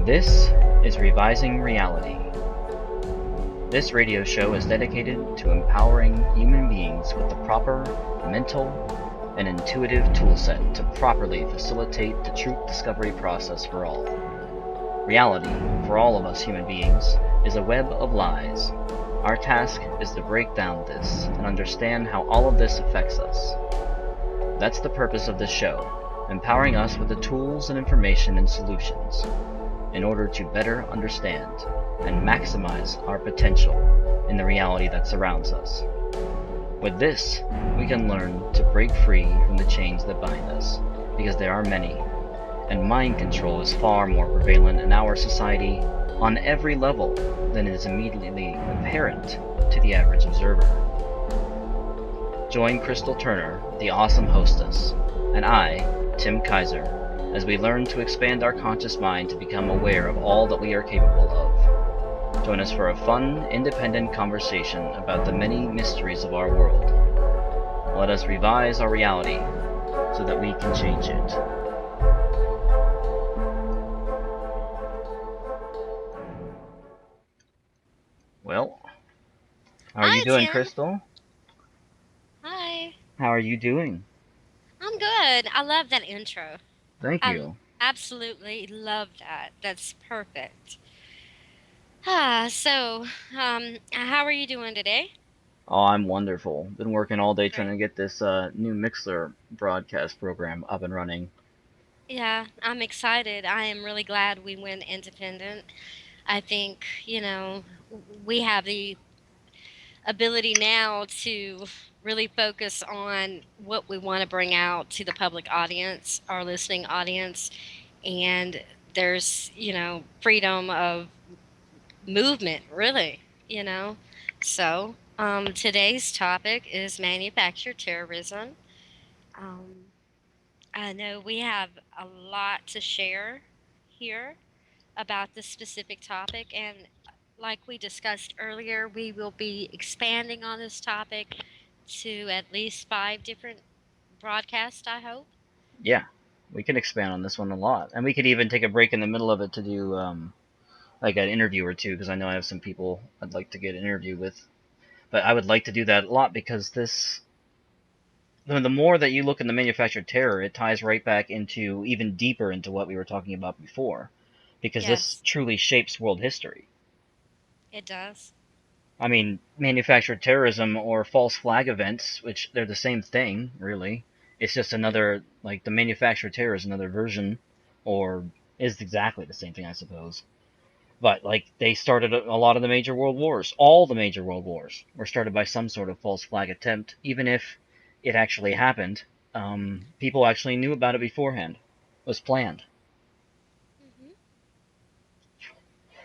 This is Revising Reality. This radio show is dedicated to empowering human beings with the proper mental and intuitive toolset to properly facilitate the truth discovery process for all. Reality, for all of us human beings, is a web of lies. Our task is to break down this and understand how all of this affects us. That's the purpose of this show, empowering us with the tools and information and solutions in order to better understand and maximize our potential in the reality that surrounds us. With this, we can learn to break free from the chains that bind us, because there are many, and mind control is far more prevalent in our society on every level than is immediately apparent to the average observer. Join Crystal Turner, the awesome hostess, and I, Tim Kaiser, as we learn to expand our conscious mind to become aware of all that we are capable of. Join us for a fun, independent conversation about the many mysteries of our world. Let us revise our reality so that we can change it. Well, how are you Hi, doing, Tim. Crystal? Hi. How are you doing? I'm good. I love that intro. Thank I you. absolutely love that. That's perfect. How are you doing today? Oh, I'm wonderful. Been working all day trying Great. to get this new Mixlr broadcast program up and running. Yeah, I'm excited. I am really glad we went independent. I think, we have the ability now to really focus on what we want to bring out to the public audience, our listening audience, and there's freedom of movement, really. you know Today's topic is manufactured terrorism. um, I know we have a lot to share here about this specific topic, and like we discussed earlier, we will be expanding on this topic to at least 5 different broadcasts, I hope. Yeah, we could expand on this one a lot, and we could even take a break in the middle of it to do like an interview or two, because I know I have some people I'd like to get an interview with. But I would like to do that a lot because this, the more that you look in the manufactured terror, it ties right back into even deeper into what we were talking about before, because this Yes, truly shapes world history. it does. I mean, manufactured terrorism or false flag events, which they're the same thing, really. It's just another, like, the manufactured terror is another version, or is exactly the same thing, I suppose. But, like, they started a lot of the major world wars. All the major world wars were started by some sort of false flag attempt, even if it actually happened. People actually knew about it beforehand. It was planned. hmm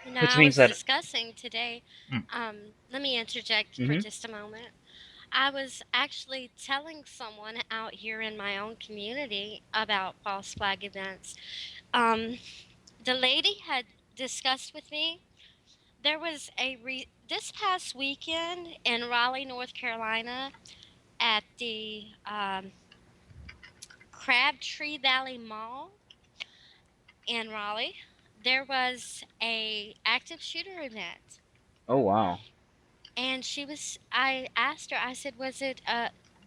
Which I means was that. discussing today. Mm, Let me interject for mm-hmm. just a moment. I was actually telling someone out here in my own community about false flag events. Um, the lady had discussed with me. There was this past weekend in Raleigh, North Carolina, at the Crabtree Valley Mall in Raleigh. There was a active shooter event, Oh, wow. and I asked her. I said, "Was it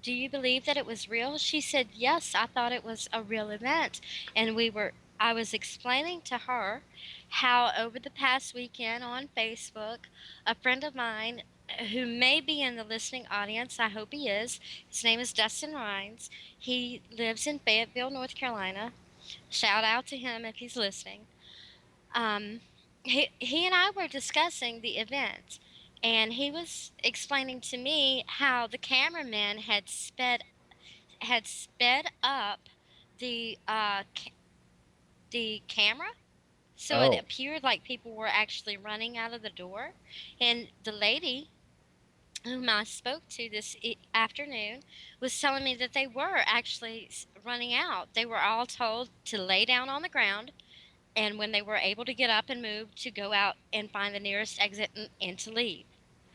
do you believe that it was real?" She said, "Yes, I thought it was a real event." And I was explaining to her how over the past weekend on Facebook, a friend of mine who may be in the listening audience, I hope he is. His name is Dustin Rhines. He lives in Fayetteville, North Carolina. Shout out to him if he's listening. um, he and I were discussing the event, and he was explaining to me how the cameraman had sped up the the camera, so it Oh. appeared like people were actually running out of the door. And the lady whom I spoke to this afternoon was telling me that they were actually running out. They were all told to lay down on the ground, and when they were able to get up and move, to go out and find the nearest exit and to leave.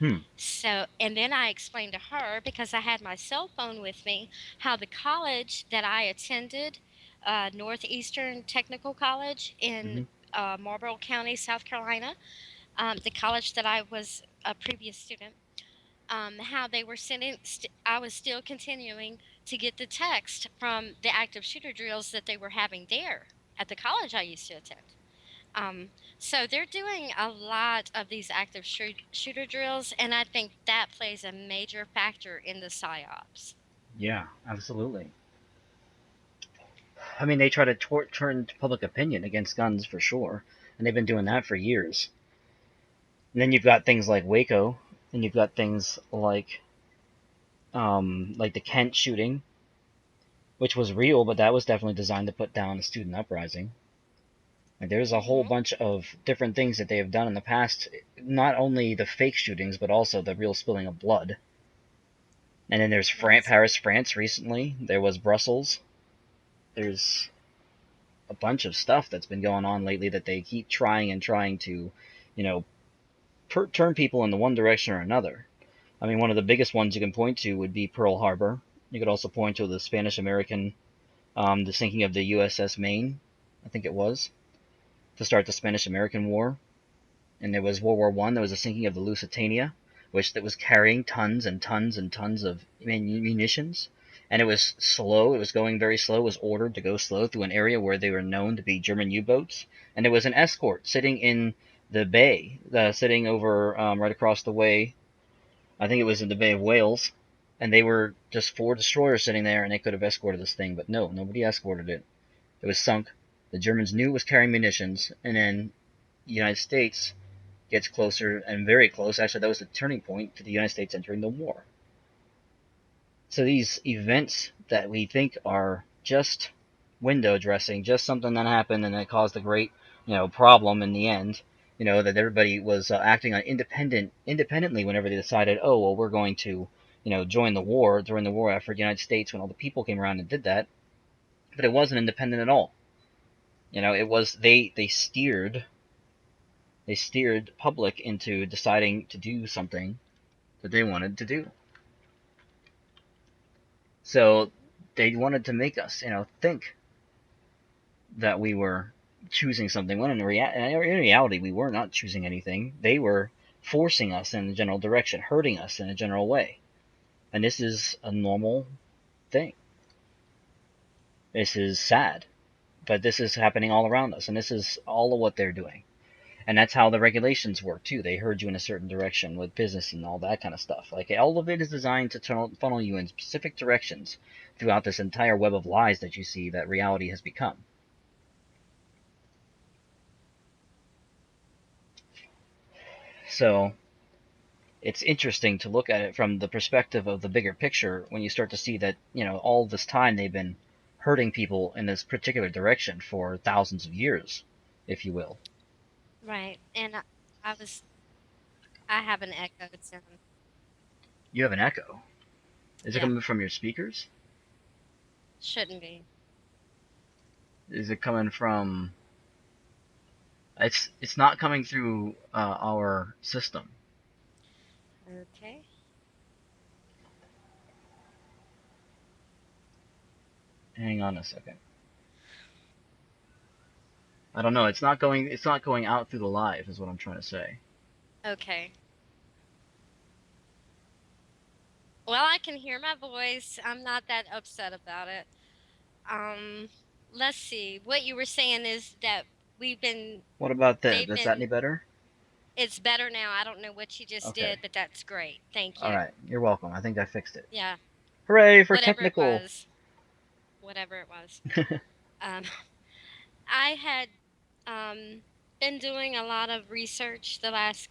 Hmm. So, and then I explained to her, because I had my cell phone with me, how the college that I attended, Northeastern Technical College in Mm-hmm. Marlboro County, South Carolina, the college that I was a previous student. How they were sending, I was still continuing to get the text from the active shooter drills that they were having there at the college I used to attend. Um, so they're doing a lot of these active shooter drills, and I think that plays a major factor in the psyops. Yeah, absolutely. I mean, they try to turn public opinion against guns for sure, and they've been doing that for years. And then you've got things like Waco, and you've got things like the Kent shooting, which was real, but that was definitely designed to put down a student uprising. Like, there's a whole Hmm. bunch of different things that they have done in the past, not only the fake shootings, but also the real spilling of blood. And then there's Yes. Paris, France recently. There was Brussels. There's a bunch of stuff that's been going on lately that they keep trying and trying to, you know, turn people in the one direction or another. I mean, one of the biggest ones you can point to would be Pearl Harbor. You could also point to the Spanish American, the sinking of the USS Maine, I think it was, to start the Spanish American War. And there was World War One. There was a sinking of the Lusitania, which that was carrying tons and tons and tons of munitions. And it was slow. It was going very slow. It was ordered to go slow through an area where they were known to be German U-boats. And there was an escort sitting in the bay, sitting over right across the way. I think it was in the Bay of Wales. And they were just four destroyers sitting there, and they could have escorted this thing, but no, nobody escorted it. It was sunk. The Germans knew it was carrying munitions, and then the United States gets closer and very close. Actually, that was the turning point to the United States entering the war. So these events that we think are just window dressing, just something that happened and that caused a great, problem in the end. That everybody was acting on independently whenever they decided, oh well, we're going to, join the war during the war effort. The United States, when all the people came around and did that, but it wasn't independent at all. It was they steered public into deciding to do something that they wanted to do. So they wanted to make us, think that we were choosing something. When in reality, we were not choosing anything. They were forcing us in a general direction, hurting us in a general way. And this is a normal thing. This is sad, but this is happening all around us, and this is all of what they're doing. And that's how the regulations work too. They herd you in a certain direction with business and all that kind of stuff. Like, all of it is designed to funnel you in specific directions throughout this entire web of lies that you see that reality has become. So it's interesting to look at it from the perspective of the bigger picture when you start to see that, all this time they've been hurting people in this particular direction for thousands of years, if you will. Right. And I was, I have an echo sound. You have an echo. Is it Yeah, coming from your speakers? shouldn't be. Is it coming from? It's not coming through our system. Okay. Hang on a second. I don't know. It's not going out through the live, is what I'm trying to say. Okay. Well, I can hear my voice. I'm not that upset about it. Um, let's see. What you were saying is that we've been, What about this? they've Is that any been, better? it's better now. I don't know what you just Okay. did, but that's great. Thank All you. right. You're welcome. I think I fixed it. Yeah, Hooray for whatever it technical! was, whatever it was. Um, I had um, been doing a lot of research the last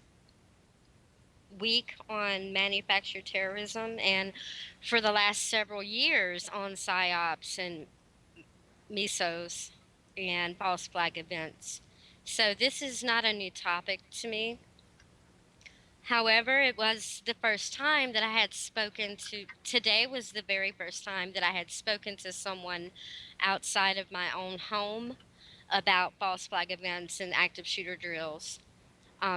week on manufactured terrorism and for the last several years on psyops and misos and false flag events. So this is not a new topic to me. However, it was the first time that I had spoken to, today was the very first time that I had spoken to someone outside of my own home about false flag events and active shooter drills.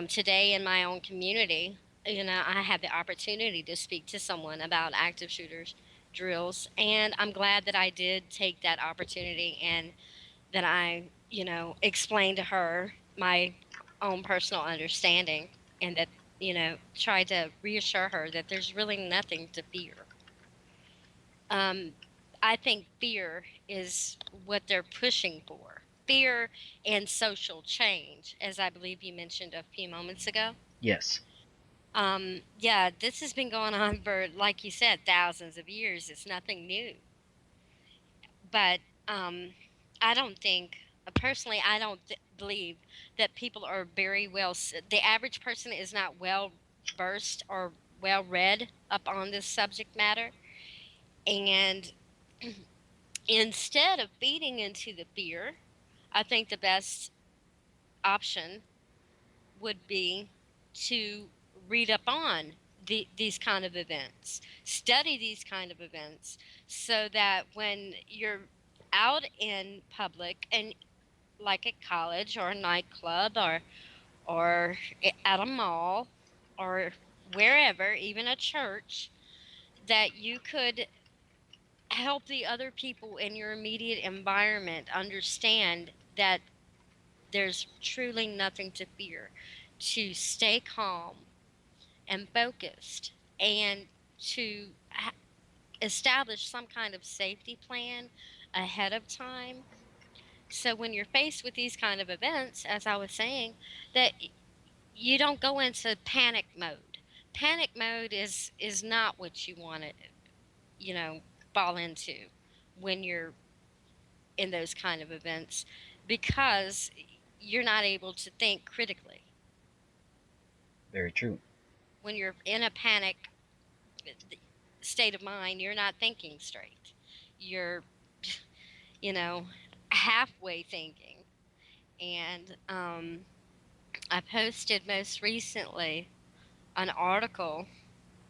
Today in my own community, I had the opportunity to speak to someone about active shooters drills, and I'm glad that I did take that opportunity and that I, explain to her my own personal understanding, and that, try to reassure her that there's really nothing to fear. Um, I think fear is what they're pushing for. Fear and social change, as I believe you mentioned a few moments ago. Yes, Yeah, this has been going on for, like you said, thousands of years. It's nothing new. But I don't think, personally, I don't believe that people are very well, the average person is not well versed or well read up on this subject matter. And instead of feeding into the fear, I think the best option would be to read up on these kind of events, study these kind of events, so that when you're out in public, and like at college or a nightclub, or at a mall, or wherever, even a church, that you could help the other people in your immediate environment understand that there's truly nothing to fear, to stay calm and focused, and to establish some kind of safety plan ahead of time. So when you're faced with these kind of events, as I was saying, that you don't go into panic mode. Panic mode is not what you want to, you know, fall into when you're in those kind of events, because you're not able to think critically. very true. When you're in a panic state of mind, you're not thinking straight. You're, you know, halfway thinking. And I posted most recently an article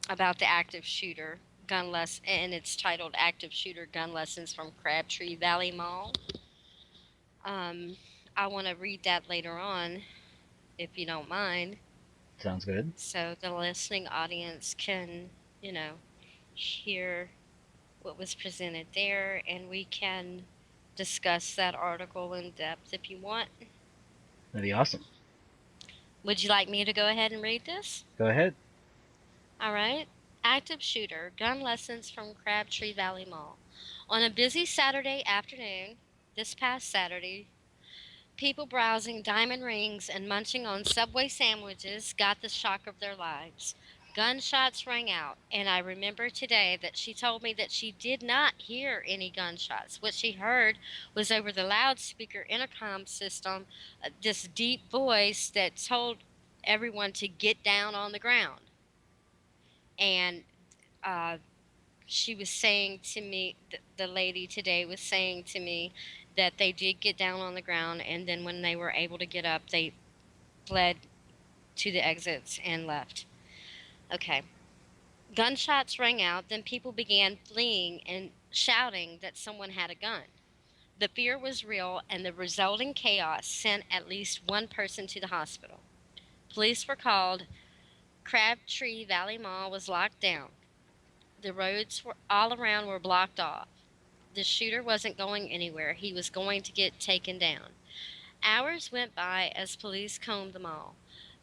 about the active shooter and it's titled "Active Shooter Gun Lessons from Crabtree Valley Mall." Um, I want to read that later on, if you don't mind, Sounds good. so the listening audience can, you know, hear what was presented there, and we can discuss that article in depth if you want. That'd be awesome. Would you like me to go ahead and read this? Go ahead. All right. Active shooter, gun lessons from Crabtree Valley Mall. On a busy Saturday afternoon, this past Saturday, people browsing diamond rings and munching on Subway sandwiches got the shock of their lives. Gunshots rang out, and I remember today that she told me that she did not hear any gunshots. What she heard was over the loudspeaker intercom system, this deep voice that told everyone to get down on the ground. And uh, she was saying to me, the lady today was saying to me that they did get down on the ground, and then when they were able to get up, they fled to the exits and left. Okay. Gunshots rang out, then people began fleeing and shouting that someone had a gun. The fear was real, and the resulting chaos sent at least one person to the hospital. Police were called. Crabtree Valley Mall was locked down. The roads were all around were blocked off. The shooter wasn't going anywhere. He was going to get taken down. Hours went by as police combed the mall.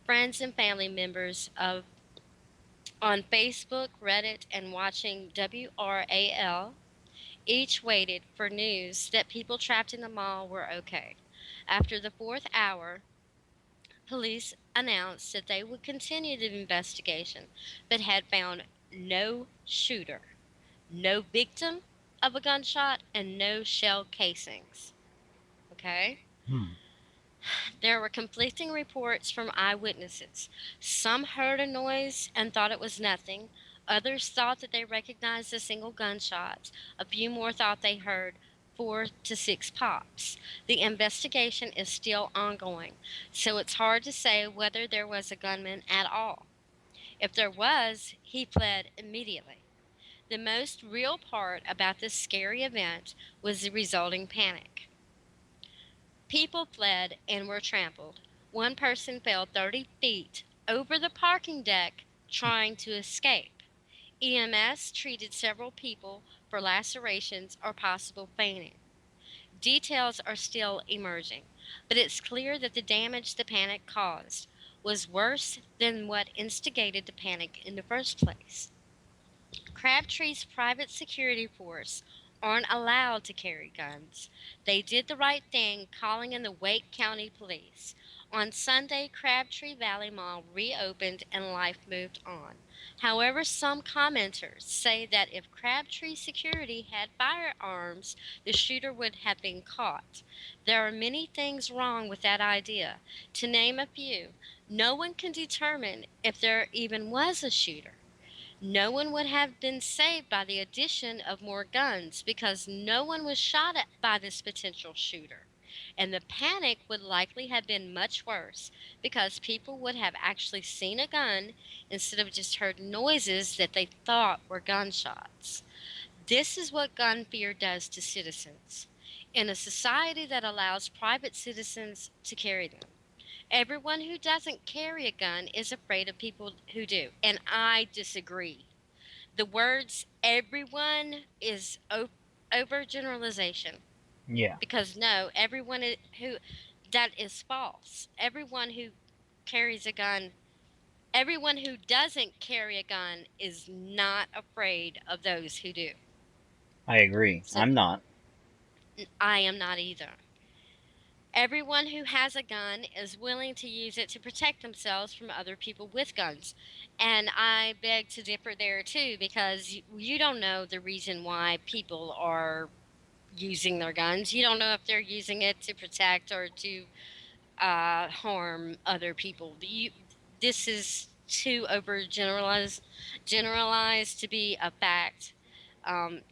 Friends and family members of on Facebook, Reddit, and watching WRAL each waited for news that people trapped in the mall were okay. After the fourth hour, police announced that they would continue the investigation, but had found no shooter, no victim of a gunshot, and no shell casings. Okay? Hmm. There were conflicting reports from eyewitnesses. Some heard a noise and thought it was nothing. Others thought that they recognized a single gunshot. A few more thought they heard 4 to 6 pops. The investigation is still ongoing, so it's hard to say whether there was a gunman at all. If there was, he fled immediately. The most real part about this scary event was the resulting panic. People fled and were trampled. One person fell 30 feet over the parking deck trying to escape. EMS treated several people for lacerations or possible fainting. Details are still emerging, but it's clear that the damage the panic caused was worse than what instigated the panic in the first place. Crabtree's private security force aren't allowed to carry guns. They did the right thing calling in the Wake County Police. On Sunday, Crabtree Valley Mall reopened and life moved on. However, some commenters say that if Crabtree security had firearms, the shooter would have been caught. There are many things wrong with that idea. To name a few, no one can determine if there even was a shooter. No one would have been saved by the addition of more guns because no one was shot at by this potential shooter. And the panic would likely have been much worse because people would have actually seen a gun instead of just heard noises that they thought were gunshots. This is what gun fear does to citizens. In a society that allows private citizens to carry them, everyone who doesn't carry a gun is afraid of people who do. And I disagree. The words everyone is overgeneralization Yeah, because no, who that is false. Carries a gun, everyone who doesn't carry a gun is not afraid of those who do. I agree. So I'm not. I am not either. Everyone who has a gun is willing to use it to protect themselves from other people with guns. And I beg to differ there too, because you don't know the reason why people are using their guns. You don't know if they're using it to protect or to harm other people. This is too generalized to be a fact.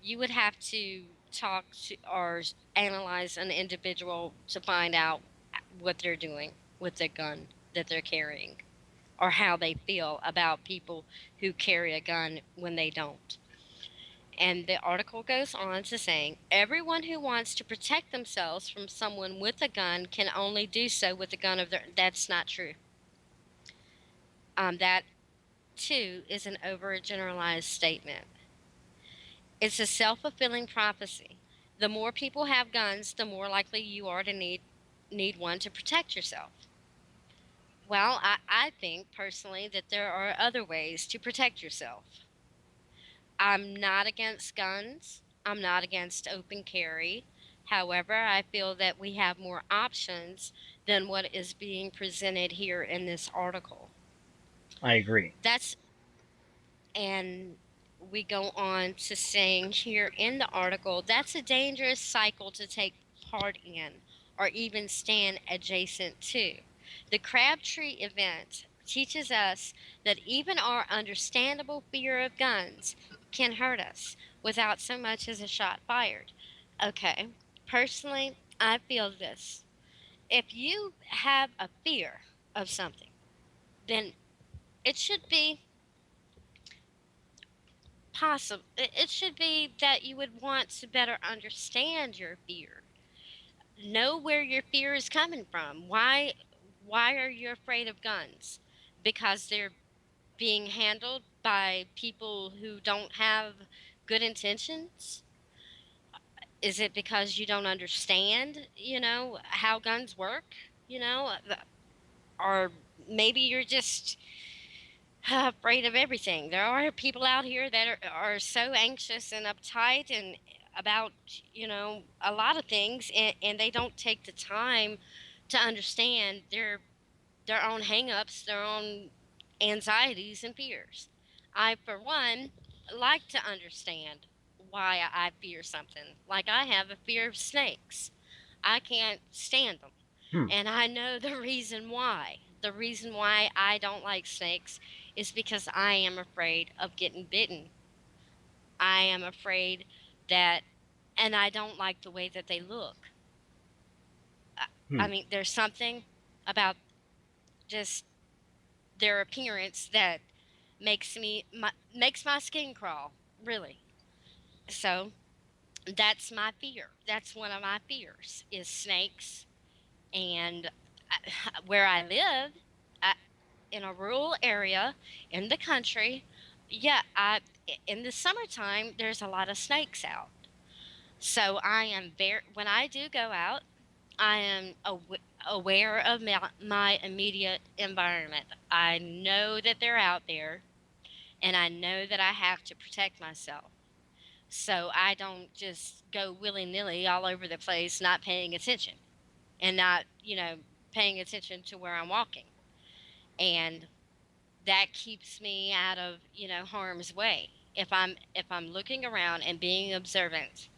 You would have to talk to or analyze an individual to find out what they're doing with the gun that they're carrying or how they feel about people who carry a gun when they don't. And the article goes on to saying everyone who wants to protect themselves from someone with a gun can only do so with a gun of their. That's not true. That too is an overgeneralized statement. It's a self fulfilling prophecy. The more people have guns, the more likely you are to need one to protect yourself. Well, I think personally that there are other ways to protect yourself. I'm not against guns. I'm not against open carry. However, I feel that we have more options than what is being presented here in this article. I agree. That's and we go on to saying here in the article that's a dangerous cycle to take part in or even stand adjacent to. The Crabtree event teaches us that even our understandable fear of guns can hurt us without so much as a shot fired. Okay, personally, I feel this. If you have a fear of something, then it should be possible. It should be that you would want to better understand your fear, know where your fear is coming from. Why are you afraid of guns? Because they're being handled by people who don't have good intentions? Is it because you don't understand, how guns work? Or maybe you're just afraid of everything. There are people out here that are so anxious and uptight and about, a lot of things, and they don't take the time to understand their own hangups, their own anxieties and fears. I, for one, like to understand why I fear something. Like I have a fear of snakes. I can't stand them. Hmm. And I know the reason why. The reason why I don't like snakes is because I am afraid of getting bitten. I am afraid that, and I don't like the way that they look. I, Hmm. I mean, there's something about just their appearance that makes my skin crawl, really. So that's my fear. That's one of my fears is snakes. And where I live, I, in a rural area in the country, yeah, in the summertime there's a lot of snakes out. So I am very, when I do go out, I am aware of my immediate environment. I know that they're out there, and I know that I have to protect myself. So I don't just go willy nilly all over the place, not paying attention and not, paying attention to where I'm walking. And that keeps me out of, harm's way. If I'm looking around and being observant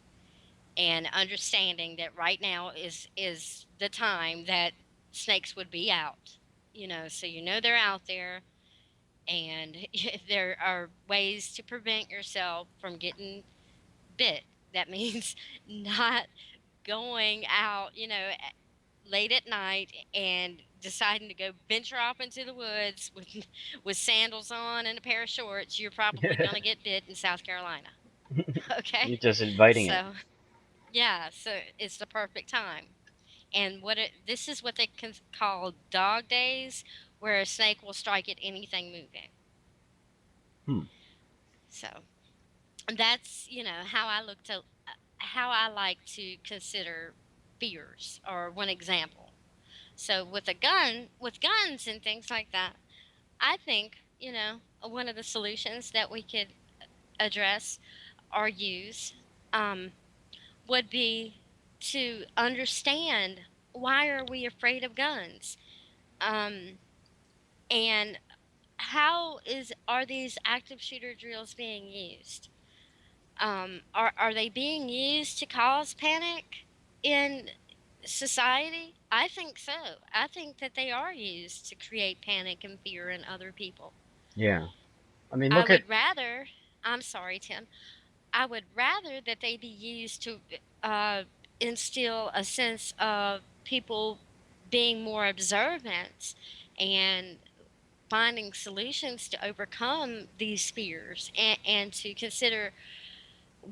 and understanding that right now is the time that snakes would be out. So they're out there, and there are ways to prevent yourself from getting bit. That means not going out, late at night and deciding to go venture off into the woods with with sandals on and a pair of shorts. You're probably going to get bit in South Carolina. Okay? You're just inviting it. So, yeah, so it's the perfect time. And this is what they can call dog days, where a snake will strike at anything moving. Hmm. So that's how I like to consider fears, or one example. So with guns and things like that, I think one of the solutions that we could address or use, um, would be to understand, why are we afraid of guns, um, and how is are these active shooter drills being used? Are they being used to cause panic in society? I think so. I think that they are used to create panic and fear in other people. Yeah. I mean, I look at. would rather, I'm sorry, Tim, I would rather that they be used to uh, instill a sense of people being more observant and finding solutions to overcome these fears, and to consider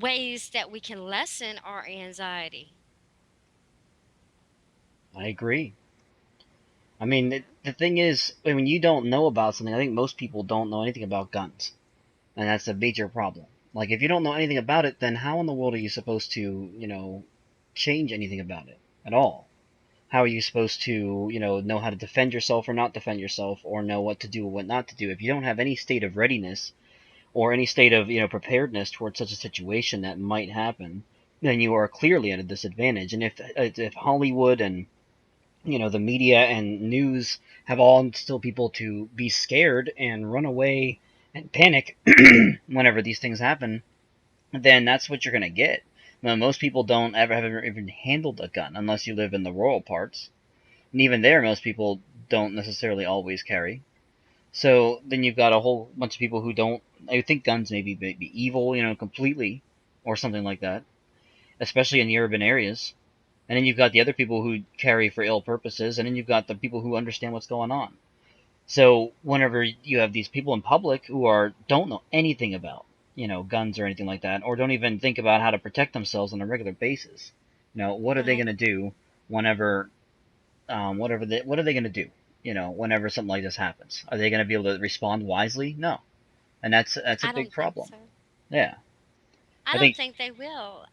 ways that we can lessen our anxiety. I agree. I mean, the thing is, when you don't know about something, I think most people don't know anything about guns, and that's a major problem. Like, if you don't know anything about it, then how in the world are you supposed to, change anything about it at all? How are you supposed to, know how to defend yourself or not defend yourself, or know what to do or what not to do if you don't have any state of readiness or any state of, preparedness towards such a situation that might happen? Then you are clearly at a disadvantage. And if Hollywood and the media and news have all instilled people to be scared and run away and panic whenever these things happen, then that's what you're going to get. Now, most people don't ever have ever even handled a gun unless you live in the rural parts, and even there, most people don't necessarily always carry. So then you've got a whole bunch of people who don't. I think guns may be evil, completely, or something like that, especially in the urban areas. And then you've got the other people who carry for ill purposes, and then you've got the people who understand what's going on. So whenever you have these people in public who don't know anything about guns or anything like that, or don't even think about how to protect themselves on a regular basis, what are they Right. going to do whenever what are they going to do? Whenever something like this happens, are they going to be able to respond wisely? No, and that's a I big don't think problem. so. Yeah, I I don't think. think they will.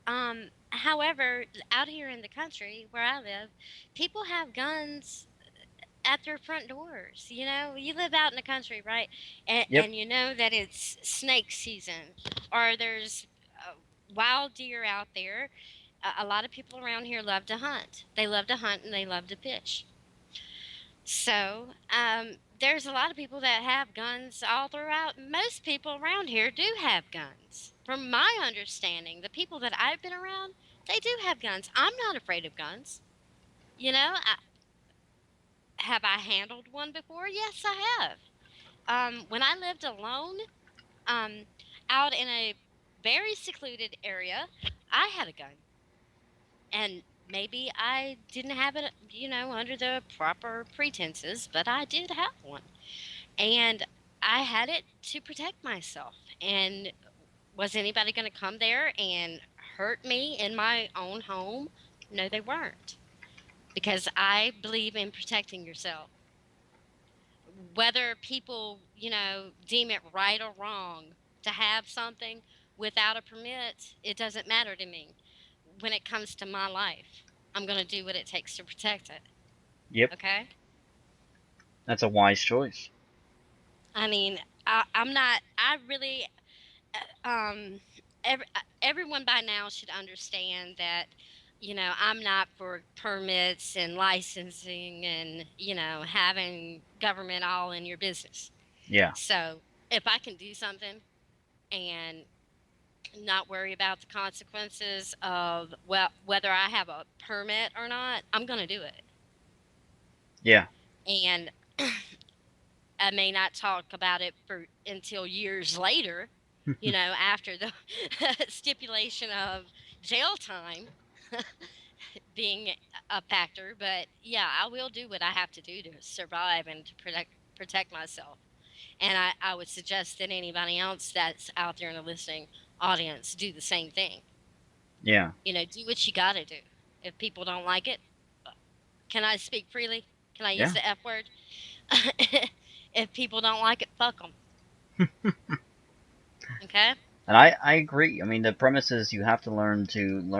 However, out here in the country where I live, people have guns at their front doors. You live out in the country, right? And, Yep. and you know that it's snake season, or there's wild deer out there. A lot of people around here love to hunt. They love to hunt and they love to fish. So, there's a lot of people that have guns all throughout. Most people around here do have guns. From my understanding, the people that I've been around, they do have guns. I'm not afraid of guns. Have I handled one before? Yes, I have. When I lived alone, um, out in a very secluded area, I had a gun. And maybe I didn't have it, under the proper pretenses, but I did have one. And I had it to protect myself. And was anybody going to come there and hurt me in my own home? No, they weren't. Because I believe in protecting yourself. Whether people, deem it right or wrong to have something without a permit, it doesn't matter to me. when it comes to my life, I'm going to do what it takes to protect it. Yep. Okay? That's a wise choice. I mean, I'm not, I really, um, everyone by now should understand that, I'm not for permits and licensing and, having government all in your business. Yeah. So if I can do something and not worry about the consequences of, well, whether I have a permit or not, I'm going to do it. Yeah. And I may not talk about it for until years later, after the stipulation of jail time being a factor. But yeah, I will do what I have to do to survive and to protect myself. And I would suggest that anybody else that's out there in the listening audience do the same thing. Yeah. Do what you got to do. If people don't like it, can I speak freely? Can I use Yeah. the F word? If people don't like it, fuck them. Okay? And I agree. I mean, the premise is you have to learn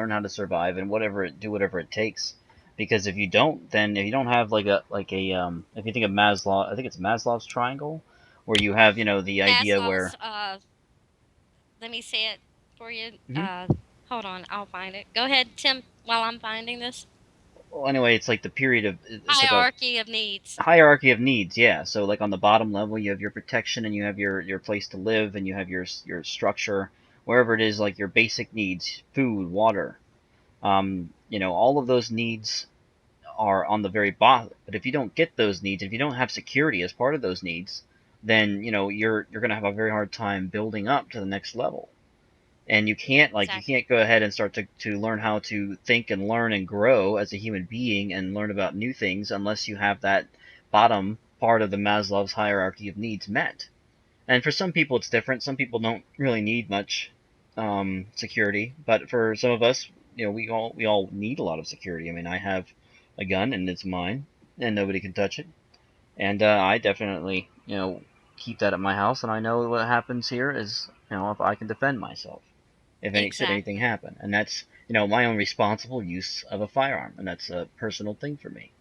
how to survive and whatever it takes. Because if you don't, then if you don't have if you think of Maslow, I think it's Maslow's triangle, where you have the idea Maslow's, where. let me say it for you. Mhm. Hold on, I'll find it. Go ahead, Tim, while I'm finding this. Well, anyway, it's like the period of it's like a Hierarchy of needs. hierarchy of needs. Yeah. So like on the bottom level, you have your protection and you have your place to live and you have your structure wherever it is, like your basic needs, food, water. All of those needs are on the very bottom. But if you don't get those needs, if you don't have security as part of those needs, then you're going to have a very hard time building up to the next level. And you Exactly. can't go ahead and start to learn how to think and learn and grow as a human being and learn about new things unless you have that bottom part of the Maslow's hierarchy of needs met. And for some people, it's different. Some people don't really need much security, but for some of us, we all need a lot of security. I mean, I have a gun and it's mine, and nobody can touch it. And I definitely, keep that at my house, and I know what happens here is, if I can defend myself, if any should anything Exactly. happen, and that's my own responsible use of a firearm, and that's a personal thing for me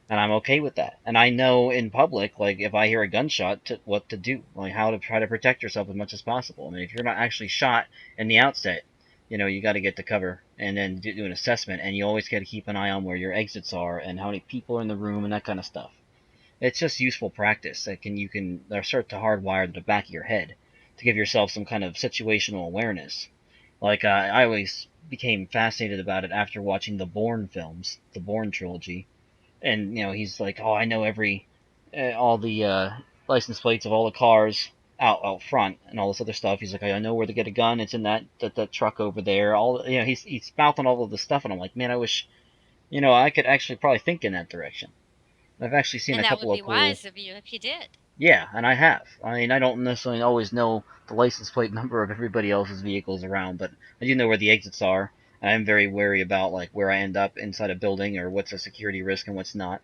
and I'm okay with that. And I know in public, like if I hear a gunshot, what to do, like how to try to protect yourself as much as possible. I mean, if you're not actually shot in the outset, you got to get to cover and then do an assessment, and you always got to keep an eye on where your exits are and how many people are in the room and that kind of stuff. It's just useful practice that you can start to hardwire the back of your head to give yourself some kind of situational awareness. Like I always became fascinated about it after watching the Bourne films, the Bourne trilogy, and he's like, oh, I know all the license plates of all the cars out front and all this other stuff. He's like, I know where to get a gun. It's in that truck over there. All he's mouthing all of this stuff, and I'm like, man, I wish I could actually probably think in that direction. I've actually seen And a that would couple be of cool. wise of you if you did. Yeah, and I have. I mean, I don't necessarily always know the license plate number of everybody else's vehicles around, but I do know where the exits are. And I'm very wary about like where I end up inside a building or what's a security risk and what's not.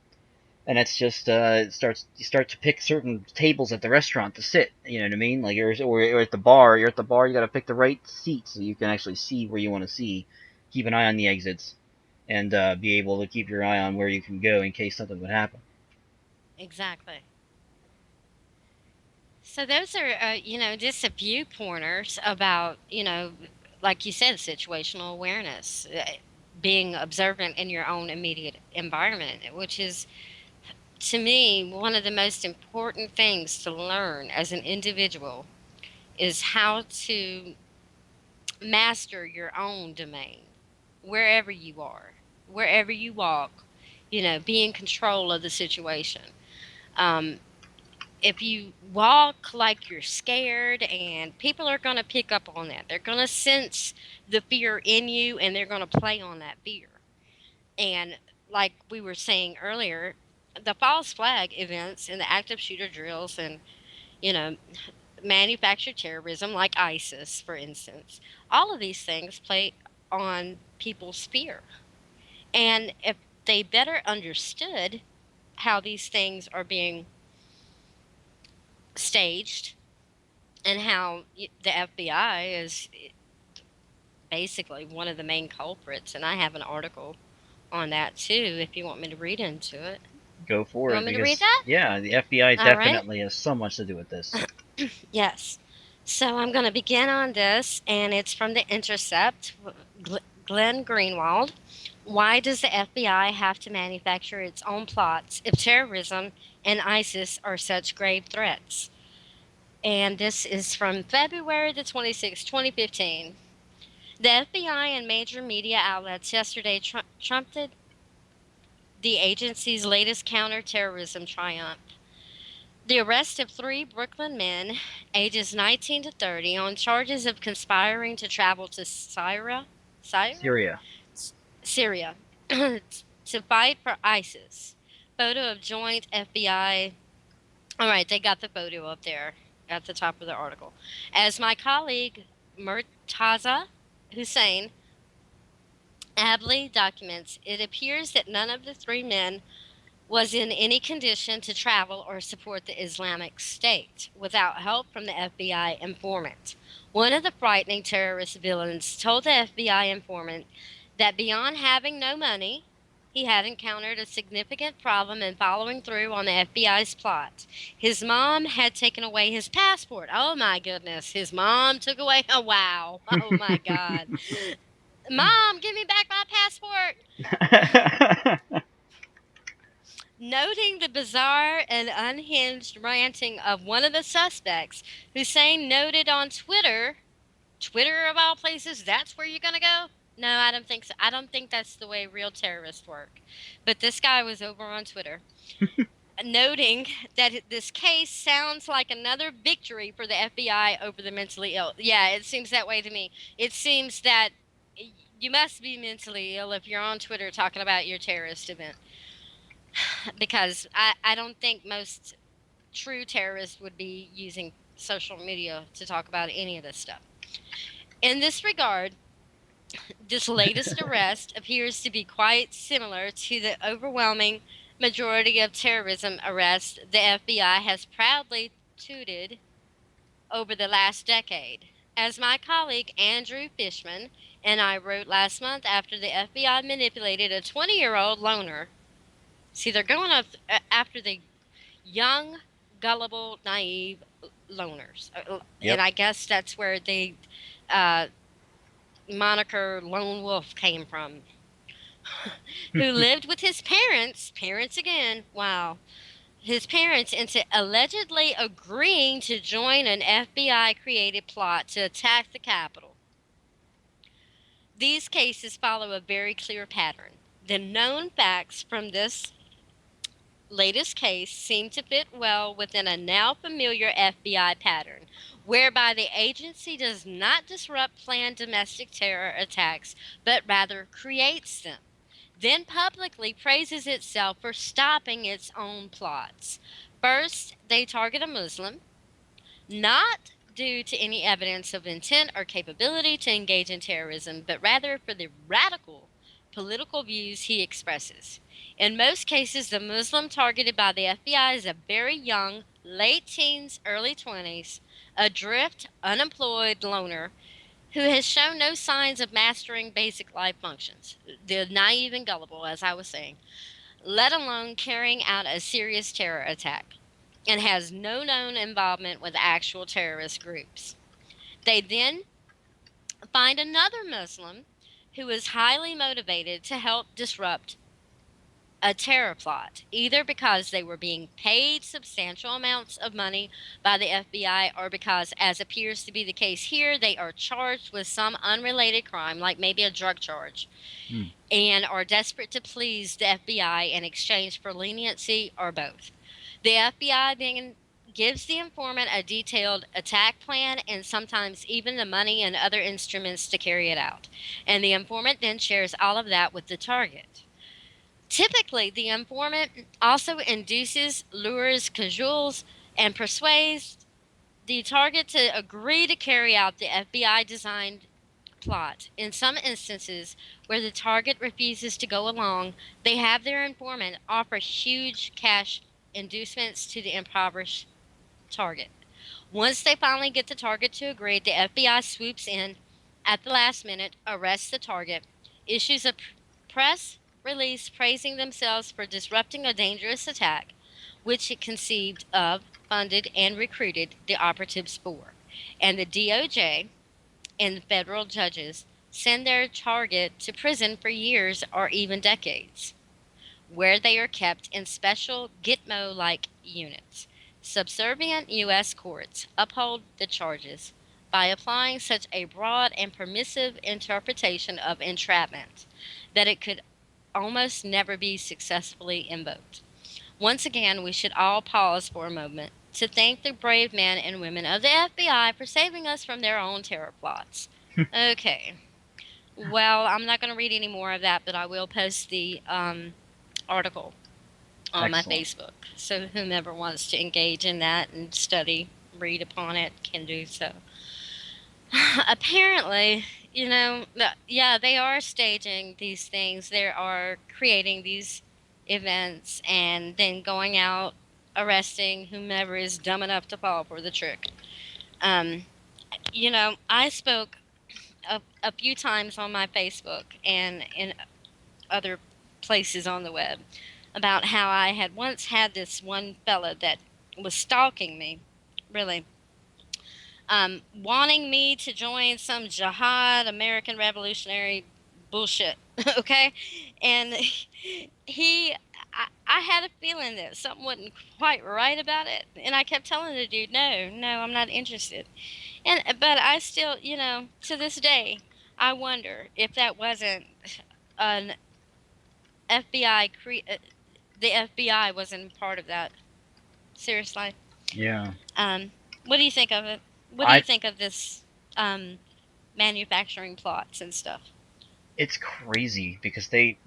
And it's just you start to pick certain tables at the restaurant to sit. You know what I mean? Like or at the bar. You're at the bar. You got to pick the right seat so you can actually see where you want to see. Keep an eye on the exits, and be able to keep your eye on where you can go in case something would happen. Exactly. So those are, just a few pointers about, like you said, situational awareness, being observant in your own immediate environment, which is, to me, one of the most important things to learn as an individual is how to master your own domain wherever you are, wherever you walk, be in control of the situation. Um, if you walk like you're scared, and people are going to pick up on that, they're going to sense the fear in you and they're going to play on that fear. And like we were saying earlier, the false flag events and the active shooter drills and, you know, manufactured terrorism like ISIS, for instance, all of these things play on people's fear. And if they better understood how these things are being staged and how the FBI is basically one of the main culprits, and I have an article on that too if you want me to read into it. Go You for it, want me to read because that? yeah, the FBI All right. definitely has so much to do with this. Yes. So I'm going to begin on this, and it's from The Intercept, Glenn Greenwald. Why does the FBI have to manufacture its own plots if terrorism and ISIS are such grave threats? And this is from February the 26th, 2015. The FBI and major media outlets yesterday trumpeted the agency's latest counterterrorism triumph. The arrest of three Brooklyn men, ages 19 to 30, on charges of conspiring to travel to Syria? Syria. Syria, to fight for ISIS. Photo of joint FBI. All right, they got the photo up there at the top of the article. As my colleague Murtaza Hussein ably documents, it appears that none of the three men was in any condition to travel or support the Islamic State without help from the FBI informant. One of the frightening terrorist villains told the FBI informant that beyond having no money, he had encountered a significant problem in following through on the FBI's plot. His mom had taken away his passport. Oh my goodness, his mom took away. Oh wow. Oh my God. Mom, give me back my passport. Noting the bizarre and unhinged ranting of one of the suspects, Hussein noted on Twitter of all places, that's where you're going to go? No, I don't think so. I don't think that's the way real terrorists work. But this guy was over on Twitter, noting that this case sounds like another victory for the FBI over the mentally ill. Yeah, it seems that way to me. It seems that you must be mentally ill if you're on Twitter talking about your terrorist event, because I don't think most true terrorists would be using social media to talk about any of this stuff. In this regard, this latest arrest appears to be quite similar to the overwhelming majority of terrorism arrests the FBI has proudly tooted over the last decade. As my colleague Andrew Fishman and I wrote last month, after the FBI manipulated a 20-year-old loner. See, they're going after the young, gullible, naive loners. And Yep. I guess that's where the uh, moniker lone wolf came from, who lived with his parents again, wow, his parents, into allegedly agreeing to join an FBI created plot to attack the Capitol. These cases follow a very clear pattern. The known facts from this latest case seem to fit well within a now familiar FBI pattern, whereby the agency does not disrupt planned domestic terror attacks, but rather creates them, then publicly praises itself for stopping its own plots. First, they target a Muslim, not due to any evidence of intent or capability to engage in terrorism, but rather for the radical political views he expresses. In most cases, the Muslim targeted by the FBI is a very young, late teens, early 20s, adrift, unemployed loner who has shown no signs of mastering basic life functions, the naive and gullible, as I was saying, let alone carrying out a serious terror attack, and has no known involvement with actual terrorist groups. They then find another Muslim who is highly motivated to help disrupt a terror plot, either because they were being paid substantial amounts of money by the FBI or because, as appears to be the case here, they are charged with some unrelated crime, like maybe a drug charge, Hmm. and are desperate to please the FBI in exchange for leniency or both. The FBI then gives the informant a detailed attack plan and sometimes even the money and other instruments to carry it out. And the informant then shares all of that with the target. Typically, the informant also induces, lures, cajoles, and persuades the target to agree to carry out the FBI designed plot. In some instances where the target refuses to go along, they have their informant offer huge cash inducements to the impoverished target. Once they finally get the target to agree, the FBI swoops in at the last minute, arrests the target, issues a press release praising themselves for disrupting a dangerous attack, which it conceived of, funded, and recruited the operatives for. And the DOJ and federal judges send their target to prison for years or even decades, where they are kept in special Gitmo like units. Subservient U.S. courts uphold the charges by applying such a broad and permissive interpretation of entrapment that it could almost never be successfully invoked. Once again, we should all pause for a moment to thank the brave men and women of the FBI for saving us from their own terror plots. Okay, well, I'm not going to read any more of that, but I will post the article on my Excellent. Facebook. So whomever wants to engage in that and study, read upon it, can do so. Apparently, yeah, they are staging these things. They are creating these events and then going out arresting whomever is dumb enough to fall for the trick. Um, I spoke a few times on my Facebook and in other places on the web about how I had once had this one fella that was stalking me, really, wanting me to join some jihad, American Revolutionary bullshit. Okay, and I had a feeling that something wasn't quite right about it, and I kept telling the dude, no, no, I'm not interested. But I still, to this day, I wonder if that wasn't an FBI the FBI wasn't part of that. Seriously. Yeah. Um, what do you think of it? What do you I think of this um, manufacturing plots and stuff? It's crazy because they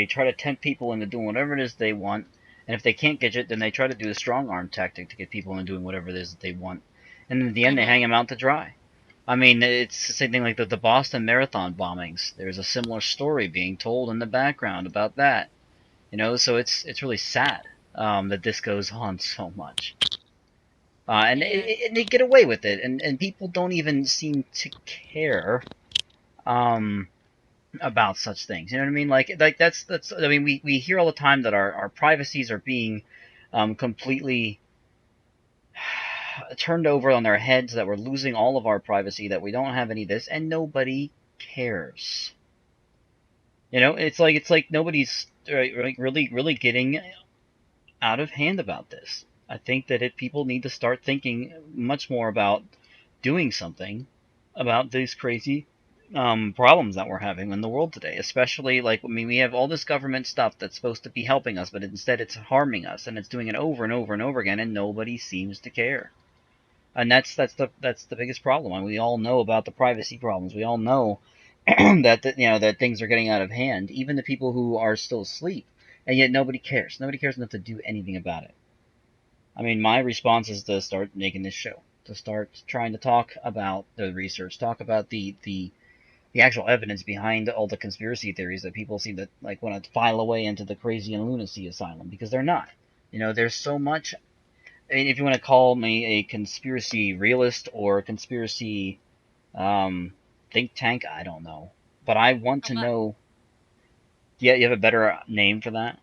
try to tempt people into doing whatever it is they want, and if they can't get it, then they try to do a strong arm tactic to get people into doing whatever it is that they want, and in the end they Mm-hmm. hang them out to dry. I mean, it's the same thing like the Boston Marathon bombings. There's a similar story being told in the background about that. So it's really sad that this goes on so much, Yeah. and they get away with it, and people don't even seem to care. Um, about such things. You know what I mean? Like that's. I mean, we hear all the time that our privacies are being completely turned over on their heads. That we're losing all of our privacy. That we don't have any of this, and nobody cares. It's like nobody's really getting out of hand about this. I think that people need to start thinking much more about doing something about these crazy problems that we're having in the world today. Especially, like, I mean, we have all this government stuff that's supposed to be helping us, but instead it's harming us, and it's doing it over and over and over again, and nobody seems to care. And that's the biggest problem. I mean, we all know about the privacy problems. We all know that things are getting out of hand. Even the people who are still asleep, and yet nobody cares. Nobody cares enough to do anything about it. I mean, my response is to start making this show, to start trying to talk about the research, talk about the actual evidence behind all the conspiracy theories that people seem to like want to file away into the crazy and lunacy asylum, because they're not. There's so much. I mean, if you want to call me a conspiracy realist or a conspiracy um, think tank, I don't know, but I want to Well, know. Yeah, you have a better name for that?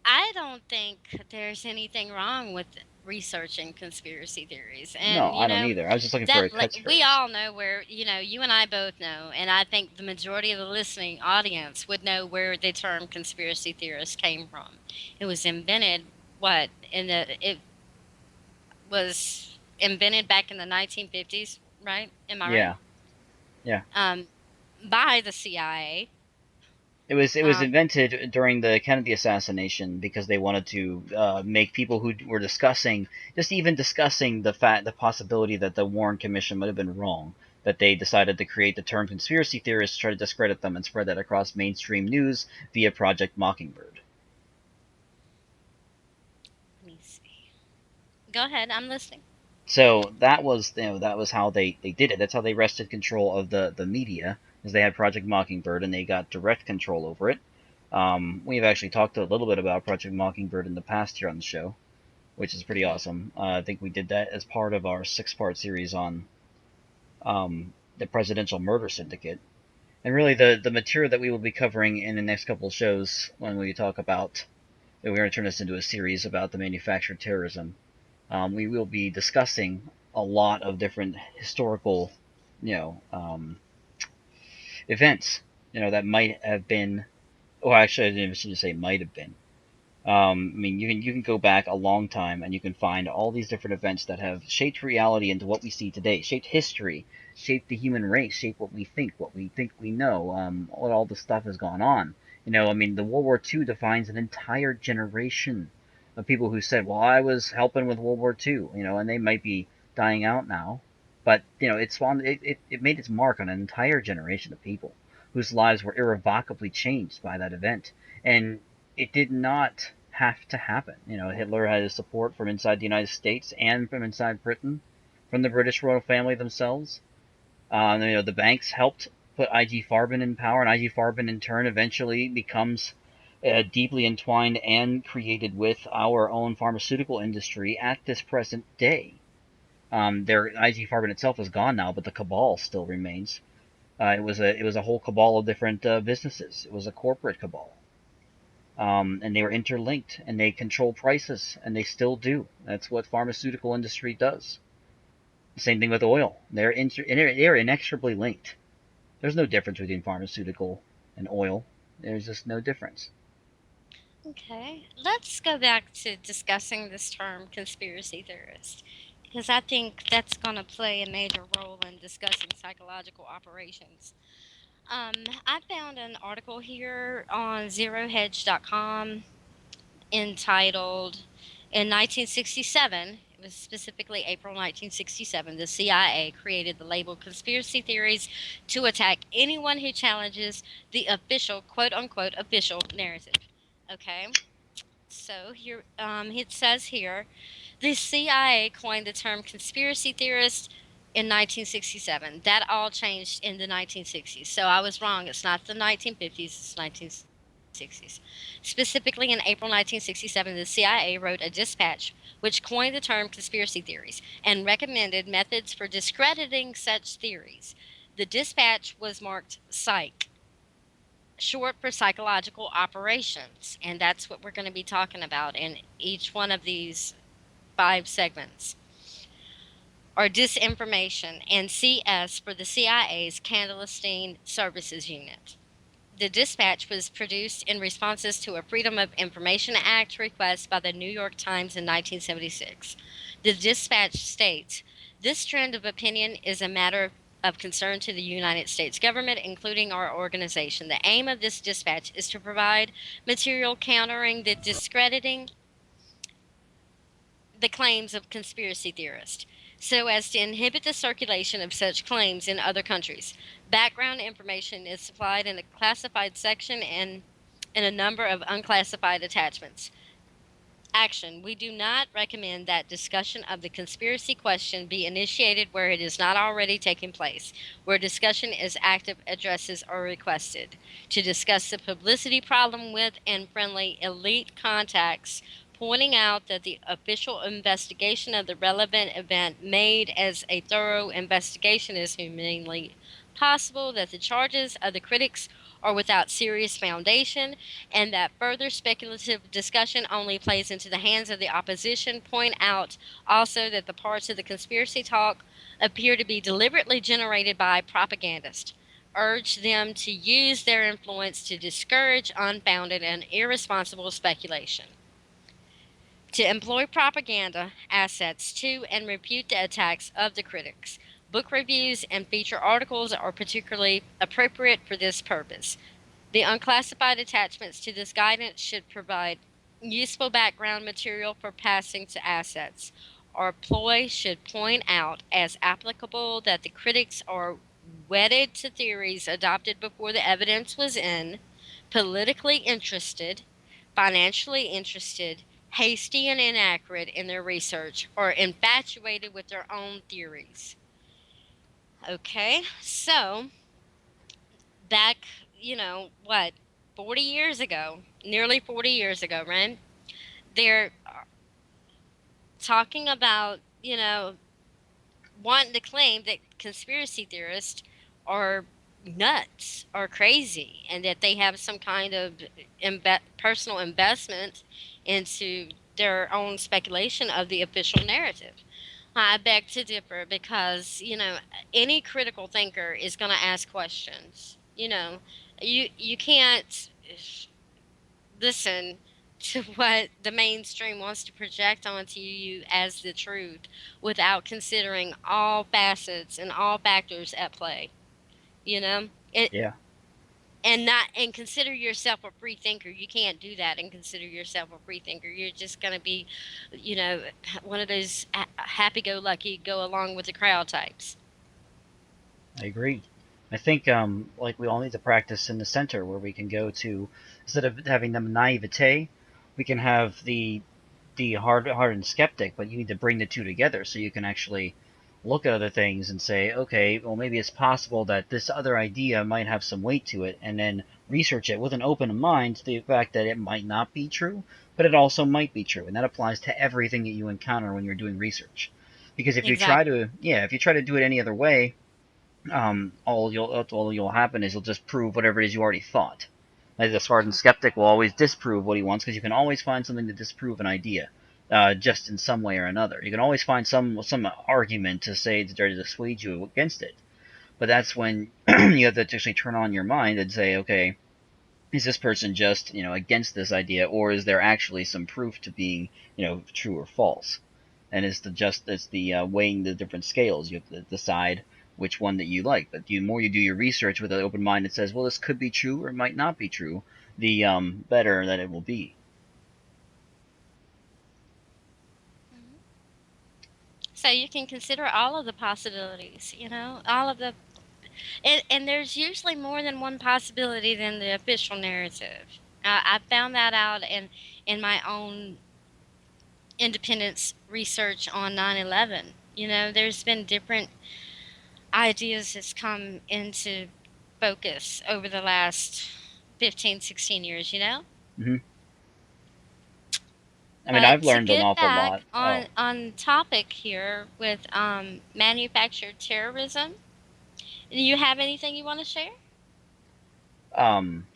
I don't think there's anything wrong with researching conspiracy theories. No, And, I don't either. I was just looking for a that, like, we catchphrase. all know where, you and I both know, and I think the majority of the listening audience would know where the term conspiracy theorist came from. It was invented, it was invented back in the 1950s, right? Am I right? Yeah, yeah. Um, by the CIA. It was Um, invented during the Kennedy assassination because they wanted to make people who were discussing the possibility that the Warren Commission might have been wrong. That they decided to create the term conspiracy theorists to try to discredit them and spread that across mainstream news via Project Mockingbird. let me see. Go ahead, I'm listening. So that was how they did it. That's how they wrested control of the media, is they had Project Mockingbird and they got direct control over it. We've actually talked a little bit about Project Mockingbird in the past here on the show, which is pretty Hmm. awesome. I think we did that as part of our six-part series on the presidential murder syndicate. And really, the material that we will be covering in the next couple of shows when we talk about, we're going to turn this into a series about the manufactured terrorism. We will be discussing a lot of different historical, you know, events, that might have been, or actually, I didn't even say might have been. I mean, you can go back a long time and you can find all these different events that have shaped reality into what we see today, shaped history, shaped the human race, shaped what we think we know, what all this stuff has gone on. I mean, the World War II defines an entire generation of people who said, "Well, I was helping with World War II," and they might be dying out now, but it made its mark on an entire generation of people whose lives were irrevocably changed by that event. And it did not have to happen. Hitler had his support from inside the United States and from inside Britain, from the British royal family themselves. The banks helped put IG Farben in power, and IG Farben in turn eventually becomes deeply entwined and created with our own pharmaceutical industry at this present day. Their IG Farben itself is gone now, but the cabal still remains. It was a whole cabal of different businesses. It was a corporate cabal. And they were interlinked, and they control prices, and they still do. That's what pharmaceutical industry does. Same thing with oil. They're inexorably linked. There's no difference between pharmaceutical and oil. There's just no difference. Okay, let's go back to discussing this term conspiracy theorist because I think that's going to play a major role in discussing psychological operations. I found an article here on zerohedge.com entitled in 1967, it was specifically April 1967, the CIA created the label conspiracy theories to attack anyone who challenges the official, quote unquote, official narrative. Okay, so here it says here the CIA coined the term conspiracy theorist in 1967. That all changed in the 1960s. So I was wrong. It's not the 1950s, it's 1960s. Specifically in April 1967, the CIA wrote a dispatch which coined the term conspiracy theories and recommended methods for discrediting such theories. The dispatch was marked Psych, short for psychological operations, and that's what we're going to be talking about in each one of these 5 segments, or disinformation, and CS for the CIA's clandestine services unit. The dispatch was produced in responses to a Freedom of Information Act request by the New York Times in 1976. The dispatch states, "This trend of opinion is a matter of concern to the United States government, including our organization. The aim of this dispatch is to provide material countering the discrediting the claims of conspiracy theorists, so as to inhibit the circulation of such claims in other countries. Background information is supplied in a classified section and in a number of unclassified attachments. Action. We do not recommend that discussion of the conspiracy question be initiated where it is not already taking place. Where discussion is active, addresses are requested. To discuss the publicity problem with and friendly elite contacts, pointing out that the official investigation of the relevant event made as a thorough investigation is humanly possible, that the charges of the critics are without serious foundation, and that further speculative discussion only plays into the hands of the opposition. Point out also that the parts of the conspiracy talk appear to be deliberately generated by propagandists. Urge them to use their influence to discourage unfounded and irresponsible speculation. To employ propaganda assets to and refute the attacks of the critics. Book reviews and feature articles are particularly appropriate for this purpose. The unclassified attachments to this guidance should provide useful background material for passing to assets. Our ploy should point out as applicable that the critics are wedded to theories adopted before the evidence was in, politically interested, financially interested, hasty and inaccurate in their research, or infatuated with their own theories. Okay, so back, what, 40 years ago, nearly 40 years ago, right? They're talking about, wanting to claim that conspiracy theorists are nuts or crazy and that they have some kind of personal investment into their own speculation of the official narrative. I beg to differ because, any critical thinker is going to ask questions. You can't listen to what the mainstream wants to project onto you as the truth without considering all facets and all factors at play. You know, it Yeah, and consider yourself a free thinker. You can't do that and consider yourself a free thinker. You're just going to be, you know, one of those happy-go-lucky, go along with the crowd types. I agree. I think like we all need to practice in the center where we can go to, instead of having the naivete, we can have the hardened skeptic, but you need to bring the two together so you can actually look at other things and say, okay, well maybe it's possible that this other idea might have some weight to it, and then research it with an open mind to the fact that it might not be true, but it also might be true, and that applies to everything that you encounter when you're doing research. Because if you try Exactly. to, yeah, if you try to do it any other way, all you'll happen is you'll just prove whatever it is you already thought. Like the hardened skeptic will always disprove what he wants because you can always find something to disprove an idea, just in some way or another. You can always find some argument to say to try to dissuade you against it. But that's when you have to actually turn on your mind and say, okay, is this person just against this idea, or is there actually some proof to being true or false? And it's the weighing the different scales. You have to decide which one that you like. But the more you do your research with an open mind that says, well, this could be true or it might not be true, the better that it will be. Mhm. So you can consider all of the possibilities, all of the and there's usually more than one possibility than the official narrative. I found that out in my own independence research on 9/11. There's been different ideas that's come into focus over the last 15, 16 years, Hmm. I mean, But I've to learned an get awful lot. back Oh, on topic here with manufactured terrorism, do you have anything you want to share? um,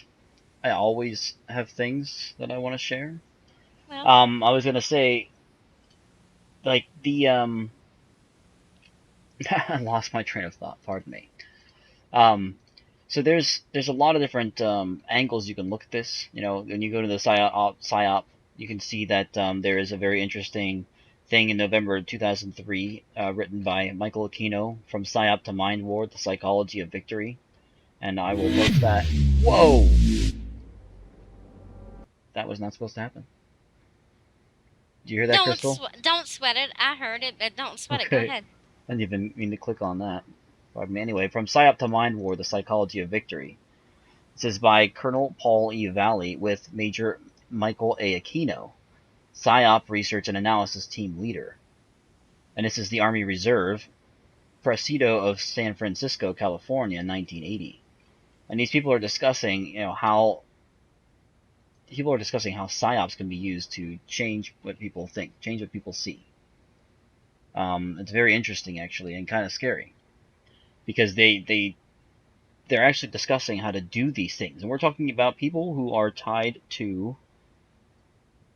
I always have things that I want to share. Well, I was gonna say like the I lost my train of thought. Pardon me. Um, so there's a lot of different angles you can look at this. When you go to the psyop, you can see that there is a very interesting thing in November 2003, written by Michael Aquino, From Psyop to Mind War: The Psychology of Victory. And I will post that. Whoa, that was not supposed to happen. Did you hear that, Crystal? don't sweat it. I heard it, but don't sweat it. Go Okay, ahead. I didn't even mean to click on that. Pardon me. Anyway, From Psyop to Mind War: The Psychology of Victory. This is by Colonel Paul E. Valley with Major Michael A. Aquino, PSYOP Research and Analysis Team Leader. And this is the Army Reserve, Presidio of San Francisco, California, in 1980. And these people are discussing, how PSYOPs can be used to change what people think, change what people see. It's very interesting, actually, and kind of scary because they're actually discussing how to do these things, and we're talking about people who are tied to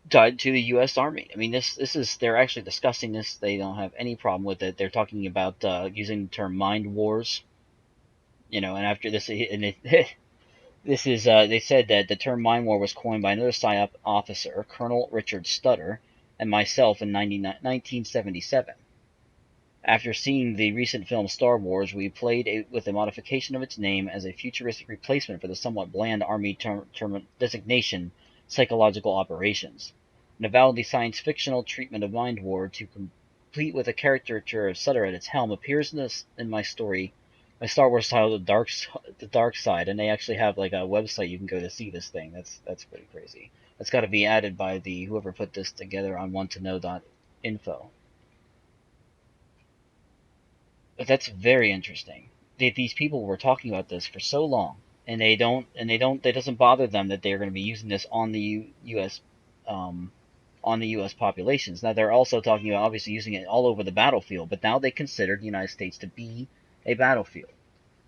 the U.S. Army. I mean, this is they're actually discussing this. They don't have any problem with it. They're talking about using the term mind wars. And after this, and this is they said that the term mind war was coined by another PSYOP officer, Colonel Richard Stutter, and myself in 1977. After seeing the recent film Star Wars, we played it with a modification of its name as a futuristic replacement for the somewhat bland Army term designation psychological operations. An avowedly science-fictional treatment of mind war, to complete with a caricature of Sutter at its helm, appears in my story, my Star Wars title, The Dark Side, and they actually have like a website you can go to see this thing. That's pretty crazy. That's got to be added by the whoever put this together on wanttoknow.info. But that's very interesting. These people were talking about this for so long, and it doesn't bother them that they're going to be using this on the U.S. Um, on the U.S. populations. Now they're also talking about obviously using it all over the battlefield, but now they consider the United States to be a battlefield.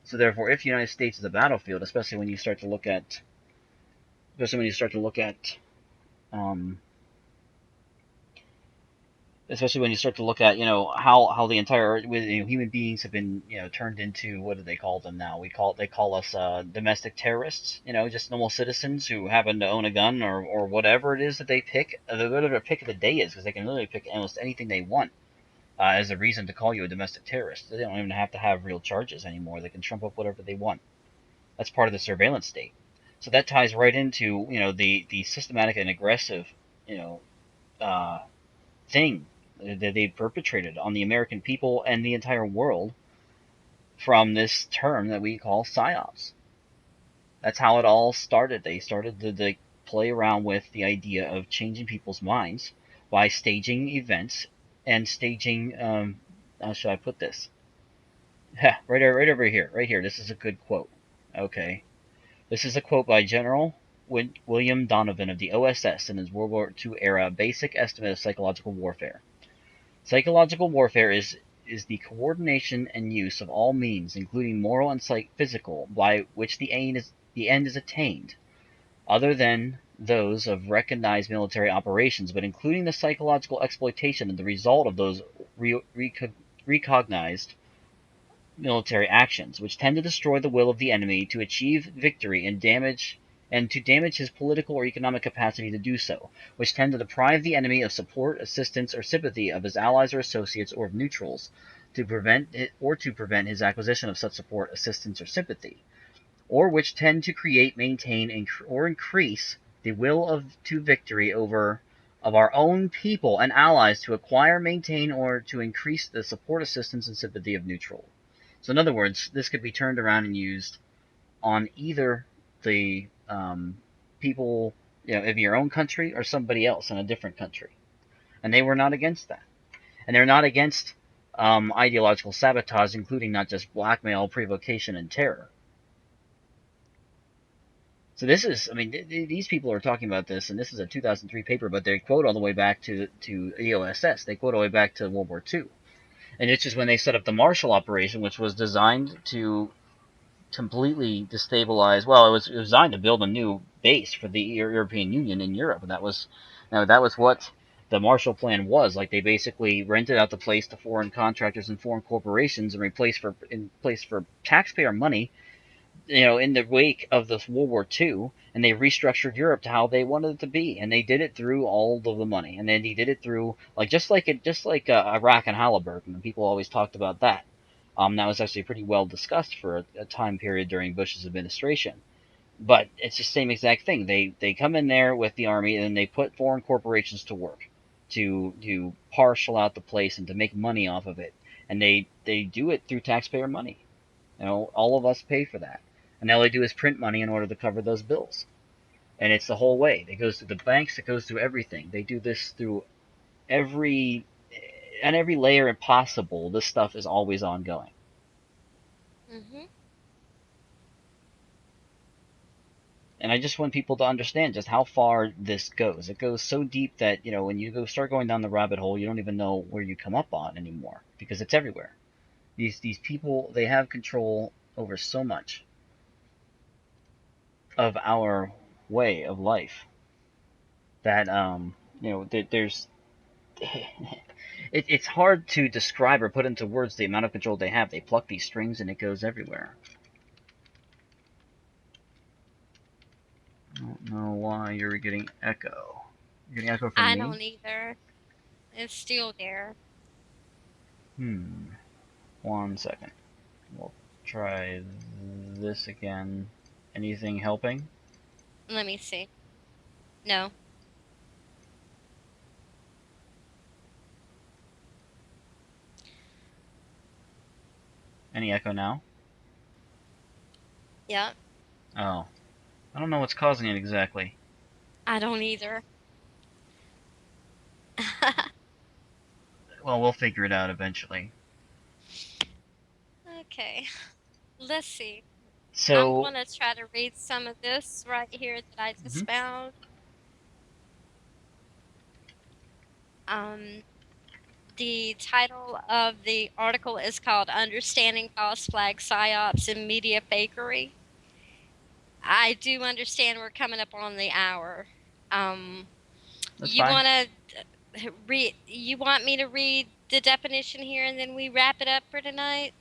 So therefore, if the United States is a battlefield, especially when you start to look at um, especially when you start to look at how the entire human beings have been turned into, what do they call them now? They call us domestic terrorists. Just normal citizens who happen to own a gun or whatever it is that they pick. Whatever their pick of the day is, because they can literally pick almost anything they want as a reason to call you a domestic terrorist. They don't even have to have real charges anymore. They can trump up whatever they want. That's part of the surveillance state. So that ties right into the systematic and aggressive you know uh, thing that they perpetrated on the American people and the entire world from this term that we call psyops. That's how it all started. They started to play around with the idea of changing people's minds by staging events and staging. How should I put this? Right over here, right here. This is a good quote. Okay, this is a quote by General William Donovan of the OSS in his World War II era basic estimate of psychological warfare. Psychological warfare is the coordination and use of all means, including moral and physical, by which the end is attained, other than those of recognized military operations, but including the psychological exploitation and the result of those recognized military actions, which tend to destroy the will of the enemy to achieve victory and to damage his political or economic capacity to do so, which tend to deprive the enemy of support, assistance, or sympathy of his allies or associates or of neutrals, to prevent his acquisition of such support, assistance, or sympathy, or which tend to create, maintain, or increase the will to victory over of our own people and allies to acquire, maintain, or to increase the support, assistance, and sympathy of neutral. So, in other words, this could be turned around and used on either the people of your own country or somebody else in a different country. And they were not against that. And they're not against ideological sabotage, including not just blackmail, provocation, and terror. So this is, I mean, these people are talking about this, and this is a 2003 paper, but they quote all the way back to EOSS. They quote all the way back to World War II. And it's just when they set up the Marshall Operation, which was designed to completely destabilize. Well, it was designed to build a new base for the European Union in Europe, and that was what the Marshall Plan was. Like, they basically rented out the place to foreign contractors and foreign corporations, and in place for taxpayer money, in the wake of this World War II, and they restructured Europe to how they wanted it to be, and they did it through all of the money, and then they did it through just like Iraq and Halliburton, and people always talked about that. That was actually pretty well discussed for a time period during Bush's administration. But it's the same exact thing. They come in there with the army and they put foreign corporations to work to parcel out the place and to make money off of it, and they do it through taxpayer money. All of us pay for that. And all they do is print money in order to cover those bills. And it's the whole way. It goes through the banks, it goes through everything. They do this through every and every layer possible. This stuff is always ongoing. Mhm. And I just want people to understand just how far this goes. It goes so deep that, when you start going down the rabbit hole, you don't even know where you come up on anymore because it's everywhere. These people, they have control over so much of our way of life that there's it's hard to describe or put into words the amount of control they have. They pluck these strings and it goes everywhere. I don't know why you're getting echo. You're getting echo from I me? don't either. It's still there. Hmm. 1 second. We'll try this again. Anything helping? Let me see. No. Any echo now? Yep. Oh. I don't know what's causing it exactly. I don't either. Well, we'll figure it out eventually. Okay. Let's see. I'm So, going to try to read some of this right here that I just mhm. found. Um, the title of the article is called Understanding False Flag Psyops and Media Fakery. I do understand we're coming up on the hour. Um, That's you fine. want to read? You want me to read the definition here, and then we wrap it up for tonight?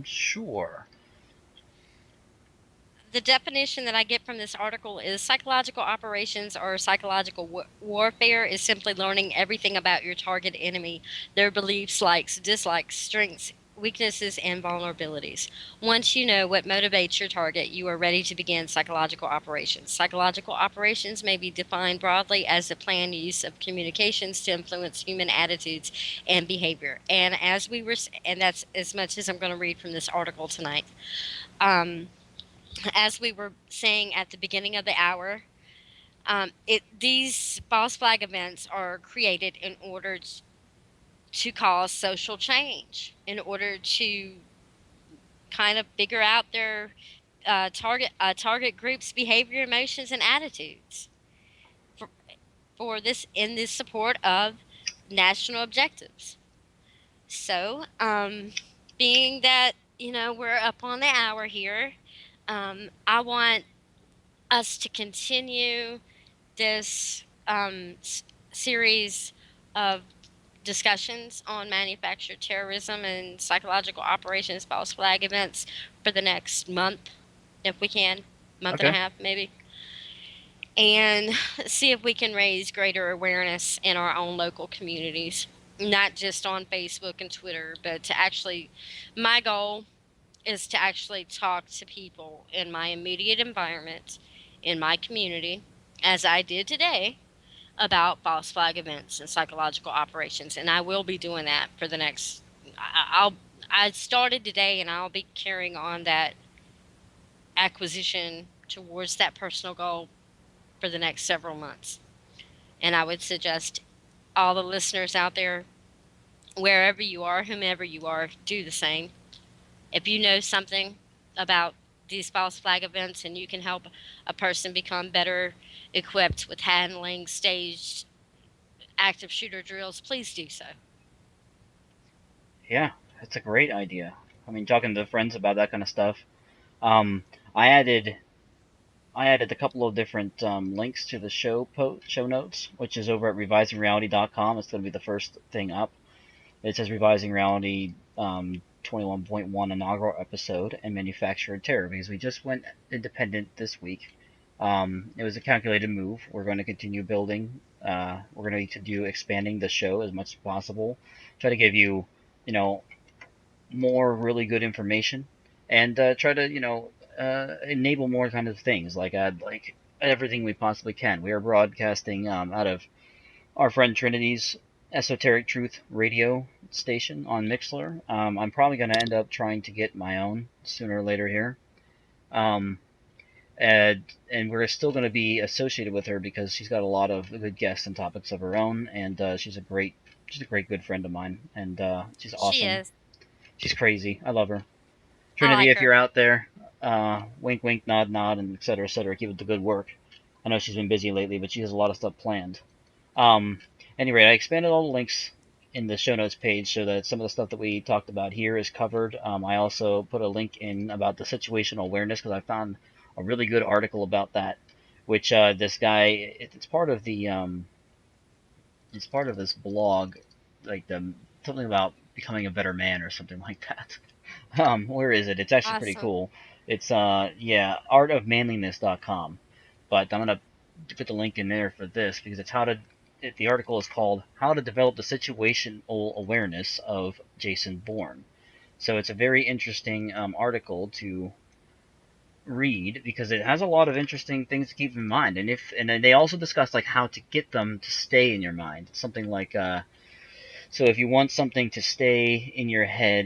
Sure. The definition that I get from this article is psychological operations or psychological warfare is simply learning everything about your target enemy, their beliefs, likes, dislikes, strengths, weaknesses, and vulnerabilities. Once you know what motivates your target, you are ready to begin psychological operations. Psychological operations may be defined broadly as the planned use of communications to influence human attitudes and behavior. And that's as much as I'm going to read from this article tonight. Um, as we were saying at the beginning of the hour, these false flag events are created in order to cause social change, in order to kind of figure out their target group's behavior, emotions, and attitudes for, for this in this support of national objectives. So, being that we're up on the hour here, I want us to continue this series of discussions on manufactured terrorism and psychological operations, false flag events for the next month, if we can, month and a Okay. half maybe, and see if we can raise greater awareness in our own local communities, not just on Facebook and Twitter, but to actually, my goal is to actually talk to people in my immediate environment, in my community, as I did today, about false flag events and psychological operations, and I will be doing that for the next. I'll. I started today, and I'll be carrying on that acquisition towards that personal goal for the next several months. And I would suggest all the listeners out there, wherever you are, whomever you are, do the same. If you know something about these false flag events and you can help a person become better equipped with handling staged active shooter drills, please do so. Yeah, that's a great idea. I mean, talking to friends about that kind of stuff. Um, I added I added a couple of different links to the show notes, which is over at revisingreality.com. It's going to be the first thing up. It says Revising Reality 21.1 inaugural episode and manufactured terror because we just went independent this week. It was a calculated move. We're going to continue building. We're going to continue expanding the show as much as possible. Try to give you, you know, more really good information, and try to enable more kind of things like add like everything we possibly can. We are broadcasting out of our friend Trinity's Esoteric Truth radio station on Mixlr. I'm probably going to end up trying to get my own sooner or later here. Um, and we're still going to be associated with her because she's got a lot of good guests and topics of her own, and she's a great good friend of mine, and she's She awesome. is. She's crazy. I love her. I Trinity, like if her. you're out there, wink, wink, nod, nod, and et cetera, et cetera. Keep up the good work. I know she's been busy lately, but she has a lot of stuff planned. Um, anyway, I expanded all the links in the show notes page so that some of the stuff that we talked about here is covered. I also put a link in about the situational awareness because I found a really good article about that, which this guy, it's part of this blog, like the something about becoming a better man or something like that. Where is it? It's actually pretty Awesome. cool. It's yeah, artofmanliness.com. But I'm gonna put the link in there for this because the article is called How to Develop the Situational Awareness of Jason Bourne. So it's a very interesting article to read because it has a lot of interesting things to keep in mind, and then they also discuss like how to get them to stay in your mind. Something like so if you want something to stay in your head